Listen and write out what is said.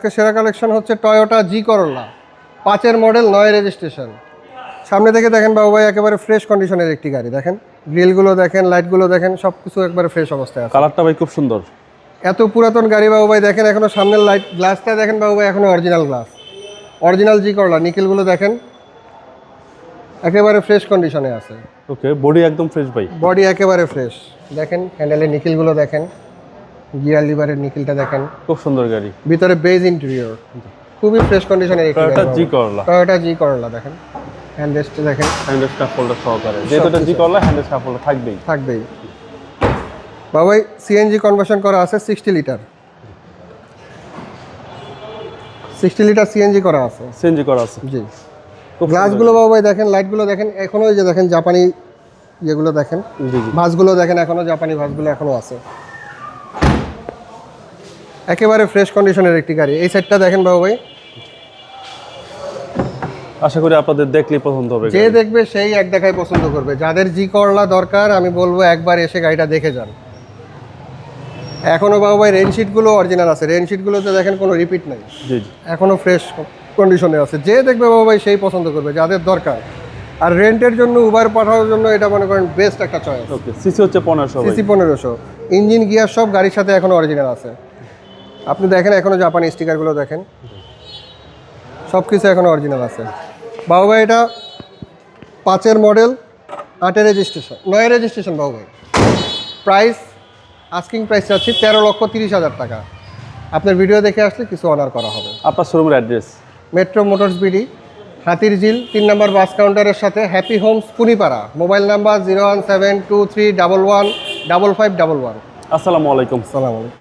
আজকে সেরা কালেকশন হচ্ছে টয়োটা জি করোলা 5-এর মডেল 9 রেজিস্ট্রেশন। সামনে থেকে দেখেন বাবু ভাই একেবারে ফ্রেশ কন্ডিশনের একটি গাড়ি। দেখেন গ্রিলগুলো দেখেন, লাইটগুলো দেখেন, সব কিছু একবারে ফ্রেশ অবস্থায় আছে। কালারটা ভাই খুব সুন্দর। এত পুরাতন গাড়ি বাবু ভাই দেখেন, এখনো সামনের লাইট গ্লাসটা দেখেন বাবু ভাই, এখনো অরিজিনাল গ্লাস, অরিজিনাল জি করোলা। নিকেলগুলো দেখেন একেবারে ফ্রেশ কন্ডিশনে আছে। ওকে, বডি একদম ফ্রেশ ভাই, বডি একেবারে ফ্রেশ। দেখেন হ্যান্ডেলের নিকেলগুলো দেখেন, গিয়ার লিভারের নিকেলটা দেখেন, খুব সুন্দর গাড়ি। ভিতরে বেজ ইন্টেরিয়র, খুবই ফ্রেশ কন্ডিশনের একটি টয়োটা গাড়ি। জি করলা, টয়োটা জি করোলা দেখেন, হ্যান্ড রেস্ট দেখেন, হ্যান্ডেল স্টাফ হোল্ডার সহকারে। যেহেতু এটা জি করলা, হ্যান্ডেল স্টাফ হোল্ডার থাকবেই। বাবাই সিএনজি কনভার্সন করা আছে 60 লিটার, 60 লিটার সিএনজি করা আছে, সিএনজি করা আছে। জি। গ্লাসগুলো বাবাই দেখেন, লাইটগুলো দেখেন, এখনো ওই যে দেখেন জাপানি যেগুলো দেখেন, জি জি, ভাঁজগুলো দেখেন, এখনো জাপানি ভাঁজগুলো এখনো আছে। একেবারে ফ্রেশ কন্ডিশনের একটি গাড়ি। এই সাইডটা দেখেন বাবু ভাই, আশা করি আপনাদের দেখলেই পছন্দ হবে। যে দেখবে সেই এক দেখায় পছন্দ করবে। যাদের জি করলা দরকার আমি বলবো একবার এসে গাড়িটা দেখে যান। এখনো বাবু ভাই রেনশিটগুলো অরিজিনাল আছে, রেনশিটগুলোতে দেখেন কোনো রিপিট নাই, জি জি, এখনো ফ্রেশ কন্ডিশনে আছে। যে দেখবে বাবু ভাই সেই পছন্দ করবে যাদের দরকার। আর রেন্টের জন্য, উবার পাঠানোর জন্য এটা মনে করেন বেস্ট একটা চয়েস। ওকে, সিসি হচ্ছে 1500 ভাই। সিসি 1500, ইঞ্জিন গিয়ার সব গাড়ির সাথে এখনো অরিজিনাল আছে। আপনি দেখেন এখনো জাপানি স্টিকারগুলো দেখেন, সব কিছু এখনো অরিজিনাল আছে। বাবু ভাই এটা 5-এর মডেল 8-এর রেজিস্ট্রেশন, 9 রেজিস্ট্রেশন বাবু ভাই। প্রাইস আস্কিং প্রাইস আছে 13,30,000 টাকা। আপনার ভিডিও দেখে আসলে কিছু অনার করা হবে। আপনার শোরুমের অ্যাড্রেস? মেট্রো মোটরস বিডি, হাতির ঝিল 3 নম্বর বাস কাউন্টারের সাথে, happy Holmes Kunipara. Mobile number 01723115511। আসসালামু আলাইকুম। সালাম আলাইকুম।